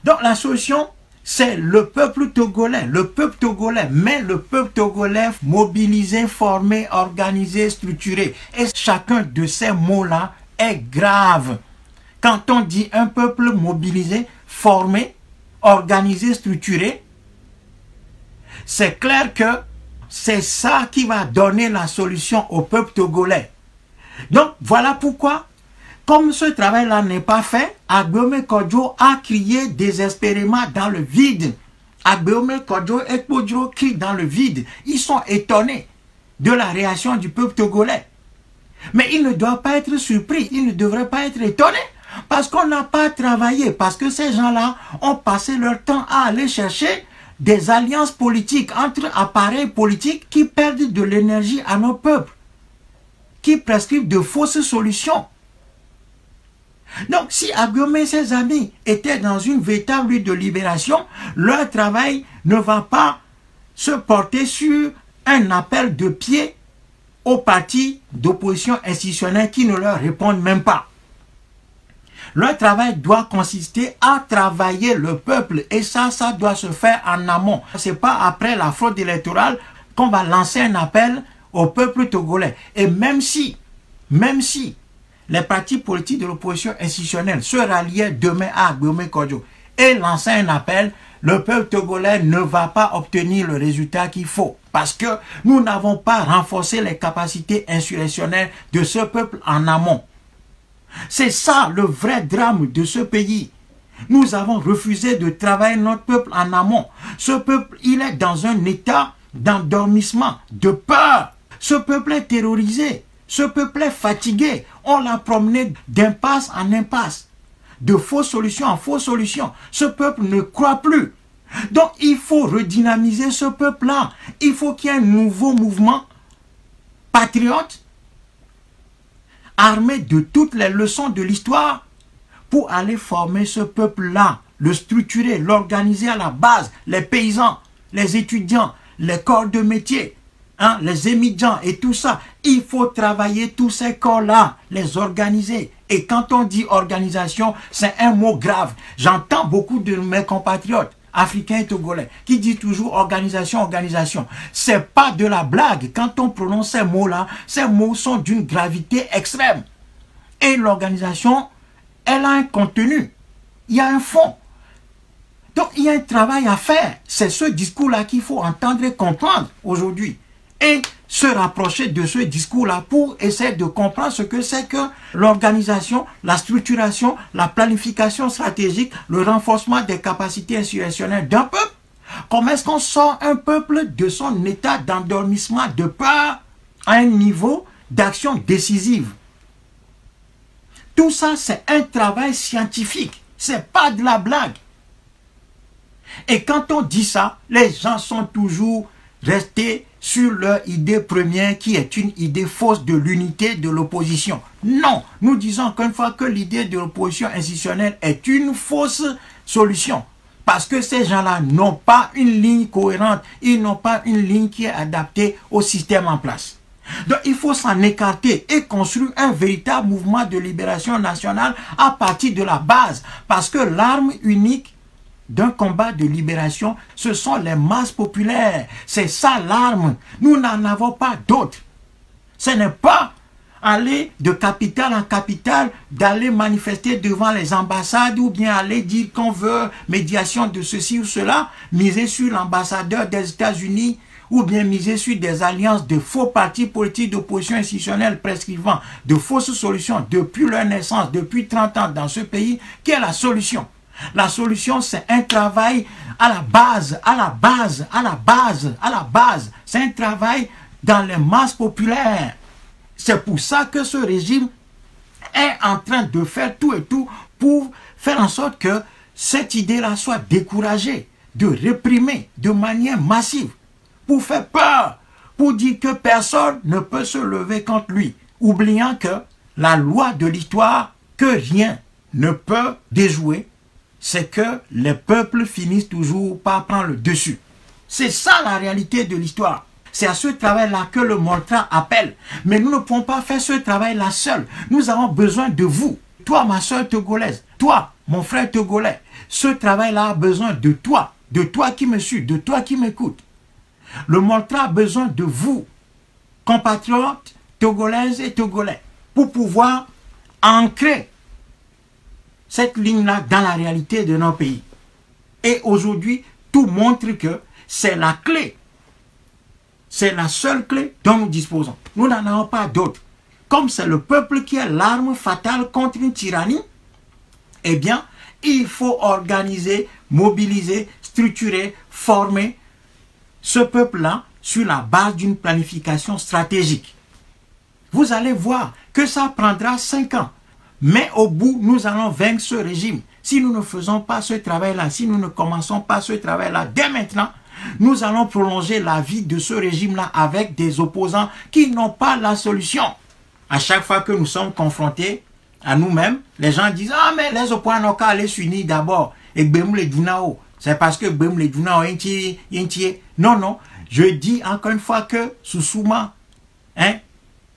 Donc la solution, c'est le peuple togolais, mais le peuple togolais mobilisé, formé, organisé, structuré. Et chacun de ces mots-là est grave. Quand on dit un peuple mobilisé, formé, organisé, structuré, c'est clair que c'est ça qui va donner la solution au peuple togolais. Donc voilà pourquoi, comme ce travail-là n'est pas fait, Agbeome Kodjo a crié désespérément dans le vide. Agbeome Kodjo et Kodjo crient dans le vide. Ils sont étonnés de la réaction du peuple togolais. Mais ils ne doivent pas être surpris, ils ne devraient pas être étonnés. Parce qu'on n'a pas travaillé, parce que ces gens-là ont passé leur temps à aller chercher des alliances politiques entre appareils politiques qui perdent de l'énergie à nos peuples, qui prescrivent de fausses solutions. Donc, si Agbeome et ses amis étaient dans une véritable lutte de libération, leur travail ne va pas se porter sur un appel de pied aux partis d'opposition institutionnelle qui ne leur répondent même pas. Leur travail doit consister à travailler le peuple et ça doit se faire en amont. Ce n'est pas après la fraude électorale qu'on va lancer un appel au peuple togolais. Et même si les partis politiques de l'opposition institutionnelle se ralliaient demain à Agbeome Kodjo et lançaient un appel, le peuple togolais ne va pas obtenir le résultat qu'il faut. Parce que nous n'avons pas renforcé les capacités insurrectionnelles de ce peuple en amont. C'est ça le vrai drame de ce pays. Nous avons refusé de travailler notre peuple en amont. Ce peuple, il est dans un état d'endormissement, de peur. Ce peuple est terrorisé. Ce peuple est fatigué. On l'a promené d'impasse en impasse, de fausses solutions en fausses solutions. Ce peuple ne croit plus. Donc il faut redynamiser ce peuple-là. Il faut qu'il y ait un nouveau mouvement patriote, armé de toutes les leçons de l'histoire pour aller former ce peuple-là, le structurer, l'organiser à la base, les paysans, les étudiants, les corps de métier, les émigrants et tout ça. Il faut travailler tous ces corps-là, les organiser. Et quand on dit organisation, c'est un mot grave. J'entends beaucoup de mes compatriotes africains et togolais qui disent toujours organisation, organisation. C'est pas de la blague. Quand on prononce ces mots-là, ces mots sont d'une gravité extrême. Et l'organisation, elle a un contenu. Il y a un fond. Donc il y a un travail à faire. C'est ce discours-là qu'il faut entendre et comprendre aujourd'hui. Et se rapprocher de ce discours-là pour essayer de comprendre ce que c'est que l'organisation, la structuration, la planification stratégique, le renforcement des capacités insurrectionnelles d'un peuple. Comment est-ce qu'on sort un peuple de son état d'endormissement, de peur, à un niveau d'action décisive? Tout ça, c'est un travail scientifique. C'est pas de la blague. Et quand on dit ça, les gens sont toujours restés sur leur idée première qui est une idée fausse de l'unité de l'opposition. Non, nous disons encore une fois que l'idée de l'opposition institutionnelle est une fausse solution. Parce que ces gens-là n'ont pas une ligne cohérente, ils n'ont pas une ligne qui est adaptée au système en place. Donc il faut s'en écarter et construire un véritable mouvement de libération nationale à partir de la base. Parce que l'arme unique d'un combat de libération, ce sont les masses populaires. C'est ça l'arme. Nous n'en avons pas d'autre. Ce n'est pas aller de capitale en capitale, d'aller manifester devant les ambassades ou bien aller dire qu'on veut médiation de ceci ou cela, miser sur l'ambassadeur des États-Unis ou bien miser sur des alliances de faux partis politiques d'opposition institutionnelle prescrivant de fausses solutions depuis leur naissance, depuis 30 ans dans ce pays. Quelle est la solution? La solution, c'est un travail à la base, à la base, à la base, à la base. C'est un travail dans les masses populaires. C'est pour ça que ce régime est en train de faire tout et tout pour faire en sorte que cette idée-là soit découragée, de réprimer de manière massive, pour faire peur, pour dire que personne ne peut se lever contre lui, oubliant que la loi de l'histoire, que rien ne peut déjouer, c'est que les peuples finissent toujours par prendre le dessus. C'est ça la réalité de l'histoire. C'est à ce travail-là que le Moltra appelle. Mais nous ne pouvons pas faire ce travail-là seul. Nous avons besoin de vous. Toi, ma soeur togolaise. Toi, mon frère togolais, ce travail-là a besoin de toi qui me suis, de toi qui m'écoute. Le Moltra a besoin de vous, compatriotes togolaises et togolais, pour pouvoir ancrer cette ligne-là dans la réalité de nos pays. Et aujourd'hui, tout montre que c'est la clé. C'est la seule clé dont nous disposons. Nous n'en avons pas d'autre. Comme c'est le peuple qui est l'arme fatale contre une tyrannie, eh bien, il faut organiser, mobiliser, structurer, former ce peuple-là sur la base d'une planification stratégique. Vous allez voir que ça prendra 5 ans. Mais au bout, nous allons vaincre ce régime. Si nous ne faisons pas ce travail-là, si nous ne commençons pas ce travail-là dès maintenant, nous allons prolonger la vie de ce régime-là avec des opposants qui n'ont pas la solution. À chaque fois que nous sommes confrontés à nous-mêmes, les gens disent « Ah, mais les opposants n'ont qu'à aller s'unir d'abord. Et Gbemou les Dunao, c'est parce que Gbemou les Dunao est non, non. Je dis encore une fois que Sousouma, hein,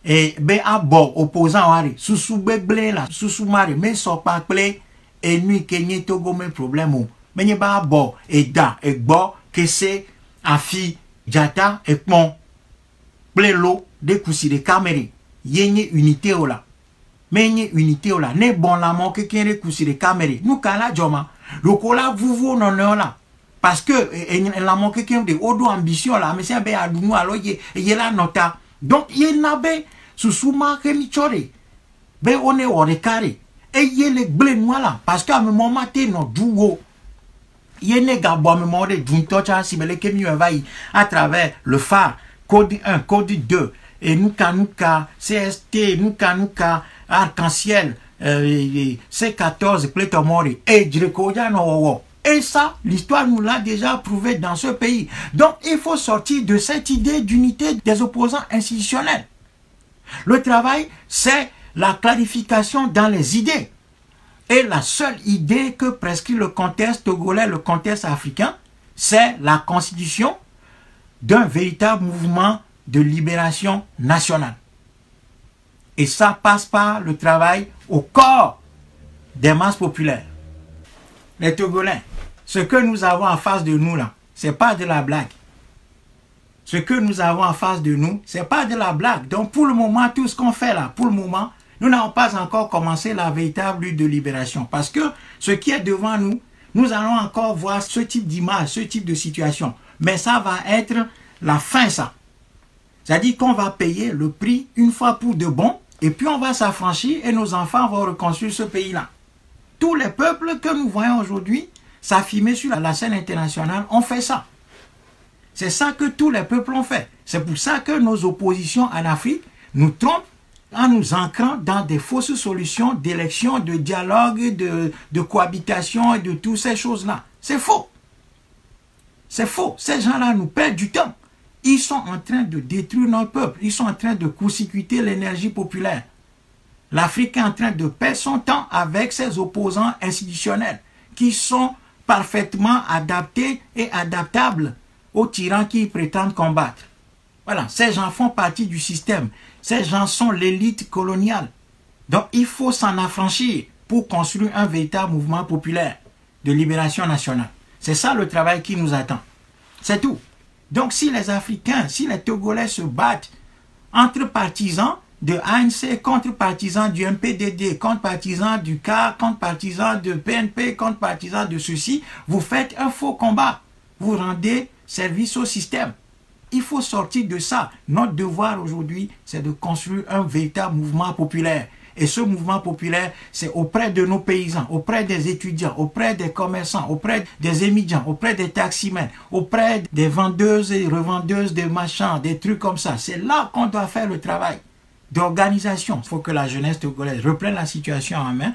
et ben abo opposant wari susu beble la susu mari mais so pa ple et nuit kenye togo me problème ou mais ba abo et da et bo que c'est afi jata et pon ple lo de kusi de caméra yenye unité ola mais yenye unité ola ne bon la mon que kene kusi de caméra nous kala joma lokola vous non là parce que la mon que kene de odo ambition là mais c'est ben adunu alors y la nota donc y nabe Susuma Kemichore, ben on est au carré. Et il est blé là, parce qu'à un moment, t'es non dougo. Il est gabo à un moment de Juntocha, si me kemi à travers le phare, code 1, code 2, et Nuka, CST, Nuka, arc-en-ciel, C14, Plétomori, et Djekoya no. Et ça, l'histoire nous l'a déjà prouvé dans ce pays. Donc, il faut sortir de cette idée d'unité des opposants institutionnels. Le travail, c'est la clarification dans les idées. Et la seule idée que prescrit le contexte togolais, le contexte africain, c'est la constitution d'un véritable mouvement de libération nationale. Et ça passe par le travail au corps des masses populaires. Les Togolais, ce que nous avons en face de nous là, c'est pas de la blague. Ce que nous avons en face de nous, c'est pas de la blague. Donc pour le moment, tout ce qu'on fait là, pour le moment, nous n'avons pas encore commencé la véritable lutte de libération. Parce que ce qui est devant nous, nous allons encore voir ce type d'image, ce type de situation. Mais ça va être la fin, ça. C'est-à-dire qu'on va payer le prix une fois pour de bon, et puis on va s'affranchir et nos enfants vont reconstruire ce pays-là. Tous les peuples que nous voyons aujourd'hui s'affirmer sur la scène internationale ont fait ça. C'est ça que tous les peuples ont fait. C'est pour ça que nos oppositions en Afrique nous trompent en nous ancrant dans des fausses solutions d'élection, de dialogue, de cohabitation et de toutes ces choses-là. C'est faux. C'est faux. Ces gens-là nous perdent du temps. Ils sont en train de détruire notre peuple. Ils sont en train de court-circuiter l'énergie populaire. L'Afrique est en train de perdre son temps avec ses opposants institutionnels qui sont parfaitement adaptés et adaptables aux tyrans qui prétendent combattre. Voilà, ces gens font partie du système. Ces gens sont l'élite coloniale. Donc il faut s'en affranchir pour construire un véritable mouvement populaire de libération nationale. C'est ça le travail qui nous attend. C'est tout. Donc si les Africains, si les Togolais se battent entre partisans de ANC, contre partisans du MPDD, contre partisans du CAR, contre partisans de PNP, contre partisans de ceci, vous faites un faux combat. Vous rendez service au système. Il faut sortir de ça. Notre devoir aujourd'hui, c'est de construire un véritable mouvement populaire. Et ce mouvement populaire, c'est auprès de nos paysans, auprès des étudiants, auprès des commerçants, auprès des émigrants, auprès des taximens, auprès des vendeuses et revendeuses de machins, des trucs comme ça. C'est là qu'on doit faire le travail d'organisation. Il faut que la jeunesse togolaise reprenne la situation en main,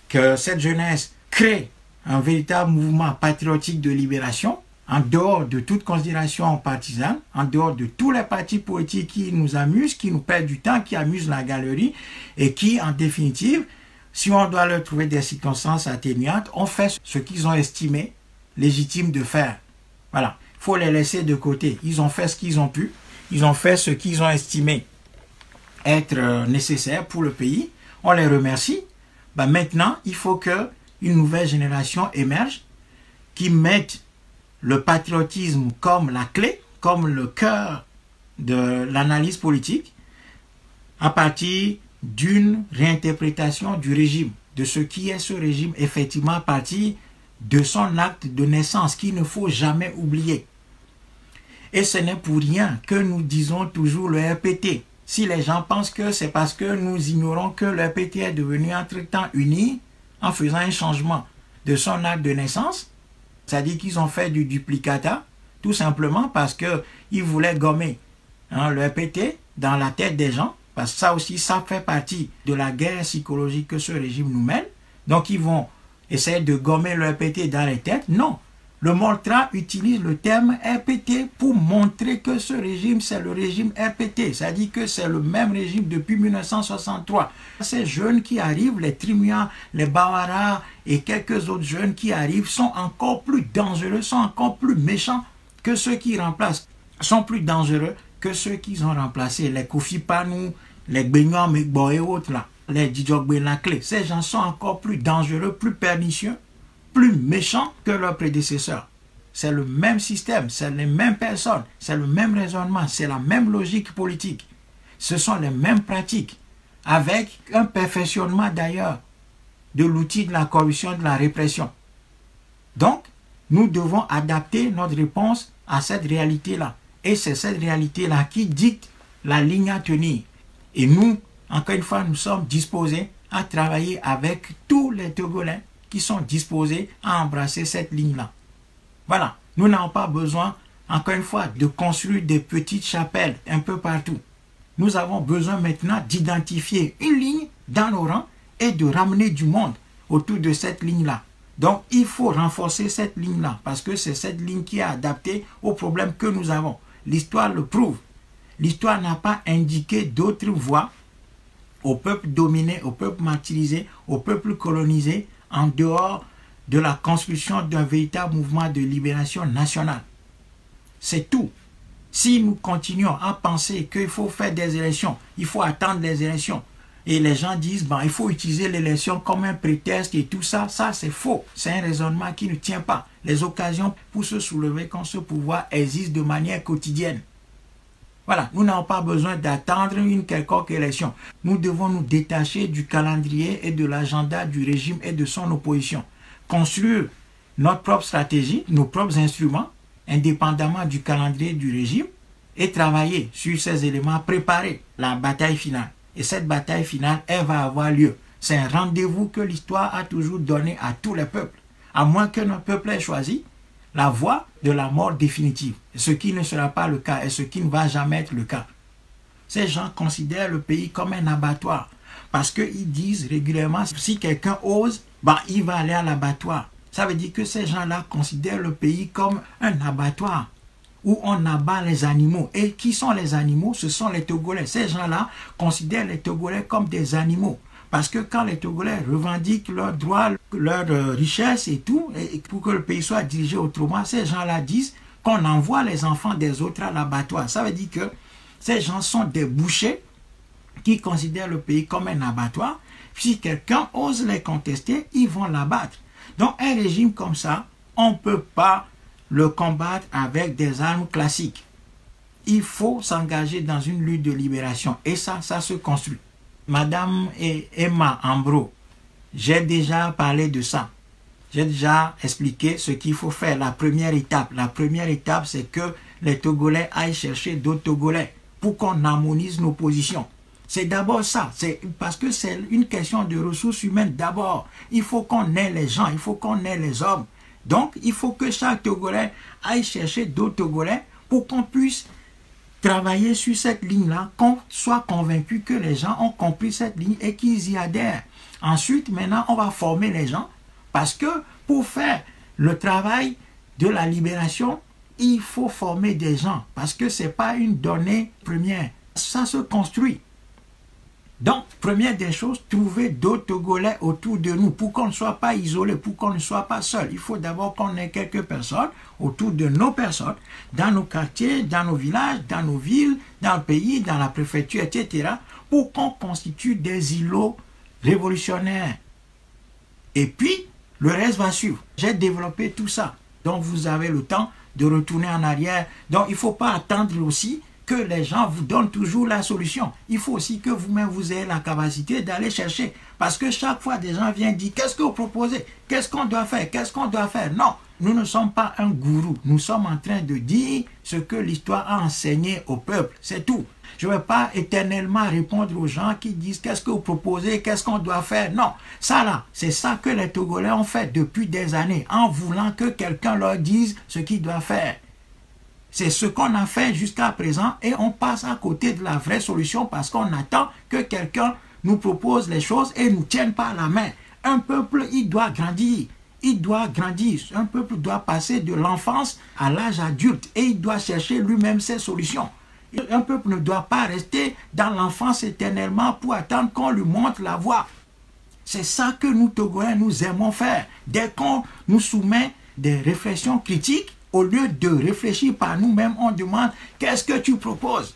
que cette jeunesse crée un véritable mouvement patriotique de libération, en dehors de toute considération partisane, en dehors de tous les partis politiques qui nous amusent, qui nous perdent du temps, qui amusent la galerie et qui, en définitive, si on doit leur trouver des circonstances atténuantes, ont fait ce qu'ils ont estimé légitime de faire. Voilà, il faut les laisser de côté. Ils ont fait ce qu'ils ont pu, ils ont fait ce qu'ils ont estimé être nécessaire pour le pays. On les remercie. Ben maintenant, il faut que une nouvelle génération émerge qui mettent le patriotisme comme la clé, comme le cœur de l'analyse politique, à partir d'une réinterprétation du régime, de ce qui est ce régime, effectivement à partir de son acte de naissance qu'il ne faut jamais oublier. Et ce n'est pour rien que nous disons toujours le RPT. Si les gens pensent que c'est parce que nous ignorons que le RPT est devenu entre-temps uni en faisant un changement de son acte de naissance, c'est-à-dire qu'ils ont fait du duplicata, tout simplement parce qu'ils voulaient gommer le RPT dans la tête des gens, parce que ça aussi, ça fait partie de la guerre psychologique que ce régime nous mène. Donc ils vont essayer de gommer le RPT dans les têtes. Non, le Moltra utilise le terme RPT pour montrer que ce régime, c'est le régime RPT. C'est-à-dire que c'est le même régime depuis 1963. Ces jeunes qui arrivent, les Trimuas, les Bawara et quelques autres jeunes qui arrivent sont encore plus dangereux, sont encore plus méchants que ceux qui remplacent, sont plus dangereux que ceux qu'ils ont remplacés. Les Kofi Panou, les Gbenyom, Megbo et autres là, les Djidjok Benakle. Ces gens sont encore plus dangereux, plus pernicieux, plus méchants que leurs prédécesseurs. C'est le même système, c'est les mêmes personnes, c'est le même raisonnement, c'est la même logique politique. Ce sont les mêmes pratiques, avec un perfectionnement d'ailleurs de l'outil de la corruption, de la répression. Donc, nous devons adapter notre réponse à cette réalité-là. Et c'est cette réalité-là qui dicte la ligne à tenir. Et nous, encore une fois, nous sommes disposés à travailler avec tous les Togolais qui sont disposés à embrasser cette ligne-là. Voilà, nous n'avons pas besoin, encore une fois, de construire des petites chapelles un peu partout. Nous avons besoin maintenant d'identifier une ligne dans nos rangs et de ramener du monde autour de cette ligne-là. Donc, il faut renforcer cette ligne-là parce que c'est cette ligne qui est adaptée aux problèmes que nous avons. L'histoire le prouve. L'histoire n'a pas indiqué d'autres voies au peuple dominé, au peuple martyrisé, au peuple colonisé, en dehors de la construction d'un véritable mouvement de libération nationale. C'est tout. Si nous continuons à penser qu'il faut faire des élections, il faut attendre les élections, et les gens disent, il faut utiliser l'élection comme un prétexte et tout ça, ça c'est faux. C'est un raisonnement qui ne tient pas. Les occasions pour se soulever contre ce pouvoir existent de manière quotidienne. Voilà, nous n'avons pas besoin d'attendre une quelconque élection. Nous devons nous détacher du calendrier et de l'agenda du régime et de son opposition. Construire notre propre stratégie, nos propres instruments, indépendamment du calendrier du régime, et travailler sur ces éléments, préparer la bataille finale. Et cette bataille finale, elle va avoir lieu. C'est un rendez-vous que l'histoire a toujours donné à tous les peuples. À moins que notre peuple ait choisi la voie de la mort définitive. Ce qui ne sera pas le cas et ce qui ne va jamais être le cas. Ces gens considèrent le pays comme un abattoir. Parce qu'ils disent régulièrement, si quelqu'un ose, il va aller à l'abattoir. Ça veut dire que ces gens-là considèrent le pays comme un abattoir où on abat les animaux. Et qui sont les animaux? Ce sont les Togolais. Ces gens-là considèrent les Togolais comme des animaux. Parce que quand les Togolais revendiquent leurs droits, leurs richesses et tout, et pour que le pays soit dirigé autrement, ces gens-là disent qu'on envoie les enfants des autres à l'abattoir. Ça veut dire que ces gens sont des bouchers qui considèrent le pays comme un abattoir. Si quelqu'un ose les contester, ils vont l'abattre. Donc un régime comme ça, on ne peut pas le combattre avec des armes classiques. Il faut s'engager dans une lutte de libération. Et ça se construit. Madame Emma Ambro, j'ai déjà parlé de ça. J'ai déjà expliqué ce qu'il faut faire. La première étape, c'est que les Togolais aillent chercher d'autres Togolais pour qu'on harmonise nos positions. C'est d'abord ça. C'est parce que c'est une question de ressources humaines d'abord. Il faut qu'on ait les gens, il faut qu'on ait les hommes. Donc, il faut que chaque Togolais aille chercher d'autres Togolais pour qu'on puisse travailler sur cette ligne-là, qu'on soit convaincu que les gens ont compris cette ligne et qu'ils y adhèrent. Ensuite, maintenant, on va former les gens parce que pour faire le travail de la libération, il faut former des gens parce que ce n'est pas une donnée première. Ça se construit. Donc, première des choses, trouver d'autres Togolais autour de nous pour qu'on ne soit pas isolé, pour qu'on ne soit pas seul. Il faut d'abord qu'on ait quelques personnes autour de nos personnes, dans nos quartiers, dans nos villages, dans nos villes, dans le pays, dans la préfecture, etc., pour qu'on constitue des îlots révolutionnaires. Et puis, Le reste va suivre. J'ai développé tout ça. Donc vous avez le temps de retourner en arrière. Donc il ne faut pas attendre aussi que les gens vous donnent toujours la solution. Il faut aussi que vous-même vous ayez la capacité d'aller chercher. Parce que chaque fois des gens viennent dire, qu'est-ce que vous proposez? Qu'est-ce qu'on doit faire? Qu'est-ce qu'on doit faire? Non, nous ne sommes pas un gourou. Nous sommes en train de dire ce que l'histoire a enseigné au peuple. C'est tout. Je ne vais pas éternellement répondre aux gens qui disent, qu'est-ce que vous proposez? Qu'est-ce qu'on doit faire? Non, ça là, c'est ça que les Togolais ont fait depuis des années, en voulant que quelqu'un leur dise ce qu'ils doivent faire. C'est ce qu'on a fait jusqu'à présent et on passe à côté de la vraie solution parce qu'on attend que quelqu'un nous propose les choses et nous tienne par la main. Un peuple, il doit grandir. Il doit grandir. Un peuple doit passer de l'enfance à l'âge adulte et il doit chercher lui-même ses solutions. Un peuple ne doit pas rester dans l'enfance éternellement pour attendre qu'on lui montre la voie. C'est ça que nous, Togolais, nous aimons faire. Dès qu'on nous soumet des réflexions critiques, au lieu de réfléchir par nous-mêmes, on demande « Qu'est-ce que tu proposes ?»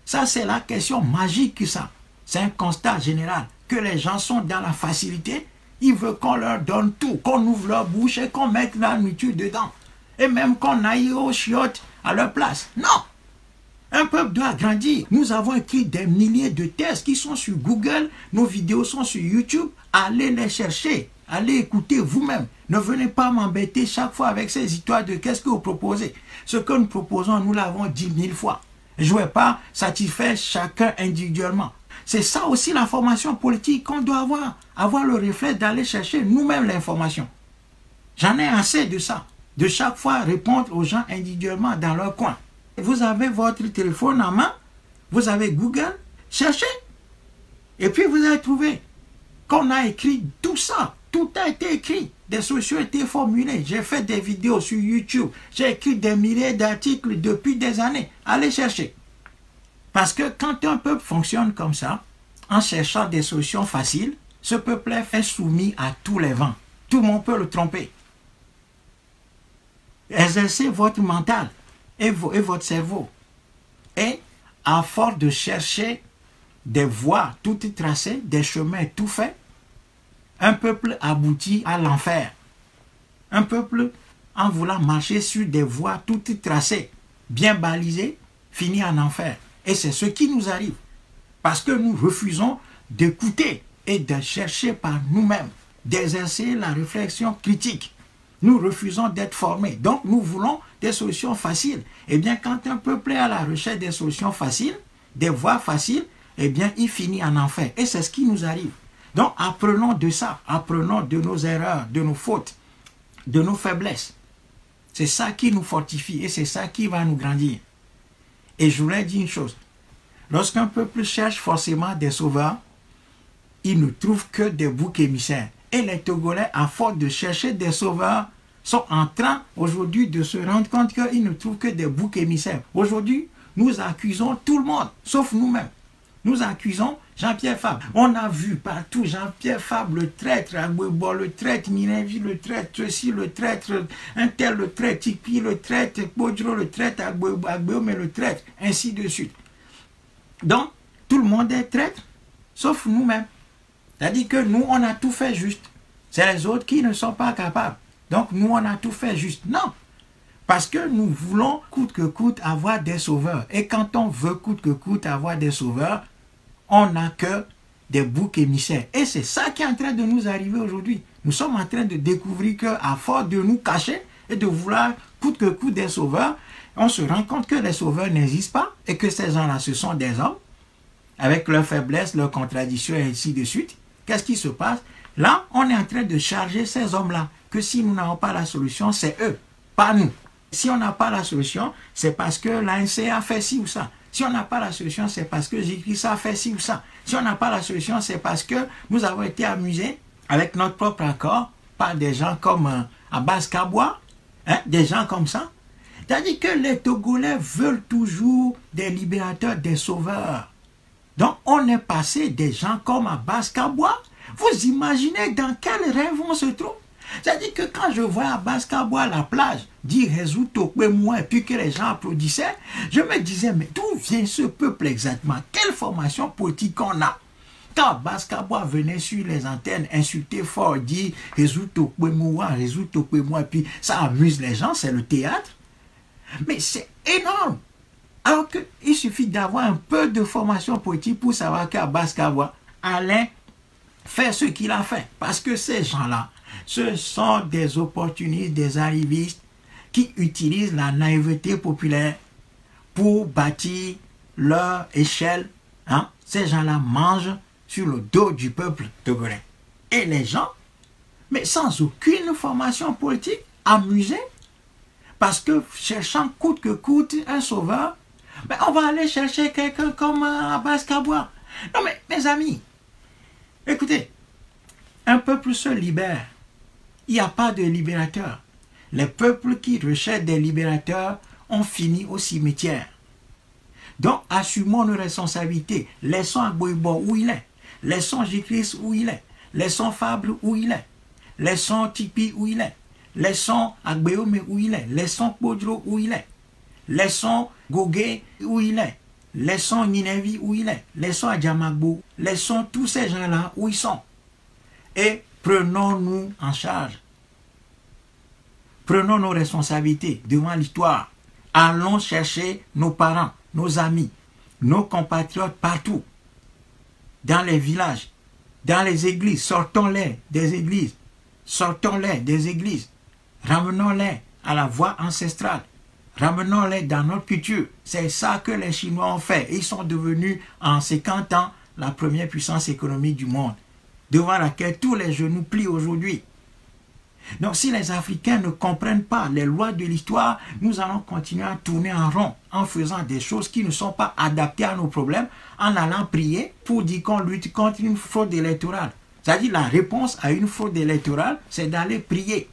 Ça, c'est la question magique, ça. C'est un constat général, que les gens sont dans la facilité. Ils veulent qu'on leur donne tout, qu'on ouvre leur bouche et qu'on mette la nourriture dedans. Et même qu'on aille aux chiottes à leur place. Non! Un peuple doit grandir. Nous avons écrit des milliers de textes qui sont sur Google. Nos vidéos sont sur YouTube. Allez les chercher. Allez écouter vous-même. Ne venez pas m'embêter chaque fois avec ces histoires de qu'est-ce que vous proposez. Ce que nous proposons, nous l'avons dit 1000 fois. Je ne vais pas satisfaire chacun individuellement. C'est ça aussi la formation politique qu'on doit avoir. Avoir le réflexe d'aller chercher nous-mêmes l'information. J'en ai assez de ça. De chaque fois répondre aux gens individuellement dans leur coin. Vous avez votre téléphone en main. Vous avez Google. Cherchez. Et puis vous allez trouver qu'on a écrit tout ça. Tout a été écrit. Des solutions ont été formulées. J'ai fait des vidéos sur YouTube. J'ai écrit des milliers d'articles depuis des années. Allez chercher. Parce que quand un peuple fonctionne comme ça, en cherchant des solutions faciles, ce peuple est soumis à tous les vents. Tout le monde peut le tromper. Exercez votre mental et votre cerveau. Et à force de chercher des voies toutes tracées, des chemins tout faits, un peuple aboutit à l'enfer. Un peuple, en voulant marcher sur des voies toutes tracées, bien balisées, finit en enfer. Et c'est ce qui nous arrive. Parce que nous refusons d'écouter et de chercher par nous-mêmes, d'exercer la réflexion critique. Nous refusons d'être formés. Donc nous voulons des solutions faciles. Eh bien, quand un peuple est à la recherche des solutions faciles, des voies faciles, eh bien, il finit en enfer. Et c'est ce qui nous arrive. Donc, apprenons de ça. Apprenons de nos erreurs, de nos fautes, de nos faiblesses. C'est ça qui nous fortifie et c'est ça qui va nous grandir. Et je voulais dire une chose. Lorsqu'un peuple cherche forcément des sauveurs, il ne trouve que des boucs émissaires. Et les Togolais, à force de chercher des sauveurs, sont en train aujourd'hui de se rendre compte qu'ils ne trouvent que des boucs émissaires. Aujourd'hui, nous accusons tout le monde, sauf nous-mêmes. Nous accusons Jean-Pierre Fabre. On a vu partout Jean-Pierre Fabre, le traître, Agbebo, le traître, Minervi, le traître, ceci, le traître, un tel, le traître, Tipi, le traître, Bodro, le traître, Agbebo, mais le traître, ainsi de suite. Donc, tout le monde est traître, sauf nous-mêmes. C'est-à-dire que nous, on a tout fait juste. C'est les autres qui ne sont pas capables. Donc, nous, on a tout fait juste. Non. Parce que nous voulons, coûte que coûte, avoir des sauveurs. Et quand on veut, coûte que coûte, avoir des sauveurs, on n'a que des boucs émissaires. Et c'est ça qui est en train de nous arriver aujourd'hui. Nous sommes en train de découvrir qu'à force de nous cacher et de vouloir, coûte que coûte, des sauveurs, on se rend compte que les sauveurs n'existent pas et que ces gens-là, ce sont des hommes, avec leurs faiblesses, leurs contradictions et ainsi de suite. Qu'est-ce qui se passe? Là, on est en train de charger ces hommes-là, que si nous n'avons pas la solution, c'est eux, pas nous. Si on n'a pas la solution, c'est parce que l'ANC a fait ci ou ça. Si on n'a pas la solution, c'est parce que Jikrissa a fait ci ou ça. Si on n'a pas la solution, c'est parce que nous avons été amusés avec notre propre accord par des gens comme Abbas Kabwa, hein, des gens comme ça. C'est-à-dire que les Togolais veulent toujours des libérateurs, des sauveurs. Donc, on est passé des gens comme Abbas Kabwa. Vous imaginez dans quel rêve on se trouve? C'est-à-dire que quand je vois Abbas Kabwa à la plage dire Résout Tokwe moi et puis que les gens applaudissaient, je me disais, mais d'où vient ce peuple exactement? Quelle formation politique on a? quand Baskabois venait sur les antennes insulter fort, dire résout au moi, résout au moi, puis ça amuse les gens, c'est le théâtre. Mais c'est énorme. Alors qu'il suffit d'avoir un peu de formation politique pour savoir qu'à Baskabois allait faire ce qu'il a fait. Parce que ces gens-là, ce sont des opportunistes, des arrivistes qui utilisent la naïveté populaire pour bâtir leur échelle. Hein? Ces gens-là mangent sur le dos du peuple togolais. Et les gens, mais sans aucune formation politique, amusés, parce que cherchant coûte que coûte un sauveur, ben on va aller chercher quelqu'un comme Baskabois. Non mais mes amis, écoutez, un peuple se libère. Il n'y a pas de libérateur. Les peuples qui recherchent des libérateurs ont fini au cimetière. Donc, assumons nos responsabilités. Laissons Agboibo où il est. Laissons Jikris où il est. Laissons Fable où il est. Laissons Tipi où il est. Laissons Agbeome où il est. Laissons Podro où il est. Laissons Gogé où il est. Laissons Ninevi où il est. Laissons Adjamagbo. Laissons tous ces gens-là où ils sont. Et prenons-nous en charge. Prenons nos responsabilités devant l'histoire. Allons chercher nos parents, nos amis, nos compatriotes partout. Dans les villages, dans les églises. Sortons-les des églises. Sortons-les des églises. Ramenons-les à la voie ancestrale. Ramenons-les dans notre culture. C'est ça que les Chinois ont fait. Ils sont devenus, en 50 ans, la première puissance économique du monde, devant laquelle tous les genoux plient aujourd'hui. Donc si les Africains ne comprennent pas les lois de l'histoire, nous allons continuer à tourner en rond en faisant des choses qui ne sont pas adaptées à nos problèmes, en allant prier pour dire qu'on lutte contre une fraude électorale. C'est-à-dire la réponse à une fraude électorale, c'est d'aller prier.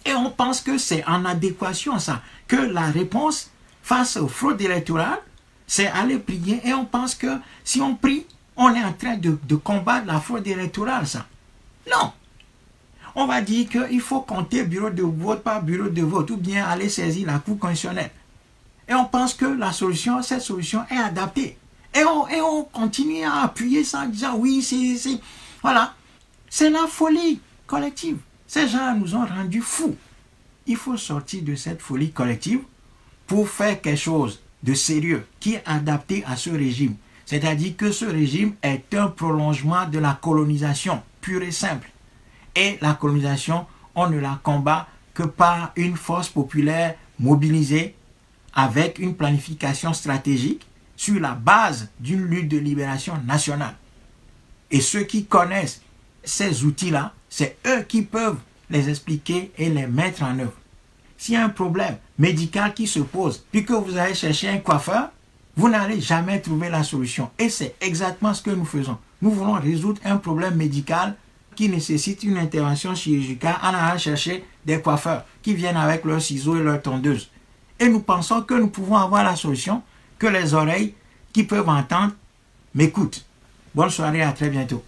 Et on pense que c'est en adéquation ça, que la réponse face aux fraudes électorales, c'est aller prier, et on pense que si on prie, on est en train de combattre la fraude électorale, ça. Non. On va dire qu'il faut compter bureau de vote par bureau de vote, ou bien aller saisir la Cour constitutionnelle. Et on pense que la solution, cette solution est adaptée. Et on continue à appuyer ça en disant oui, c'est... Voilà. C'est la folie collective. Ces gens nous ont rendus fous. Il faut sortir de cette folie collective pour faire quelque chose de sérieux qui est adapté à ce régime. C'est-à-dire que ce régime est un prolongement de la colonisation, pure et simple. Et la colonisation, on ne la combat que par une force populaire mobilisée avec une planification stratégique sur la base d'une lutte de libération nationale. Et ceux qui connaissent ces outils-là, c'est eux qui peuvent les expliquer et les mettre en œuvre. S'il y a un problème médical qui se pose, puis que vous allez chercher un coiffeur, vous n'allez jamais trouver la solution. Et c'est exactement ce que nous faisons. Nous voulons résoudre un problème médical qui nécessite une intervention chirurgicale en allant chercher des coiffeurs qui viennent avec leurs ciseaux et leurs tondeuses. Et nous pensons que nous pouvons avoir la solution, que les oreilles qui peuvent entendre m'écoutent. Bonne soirée, à très bientôt.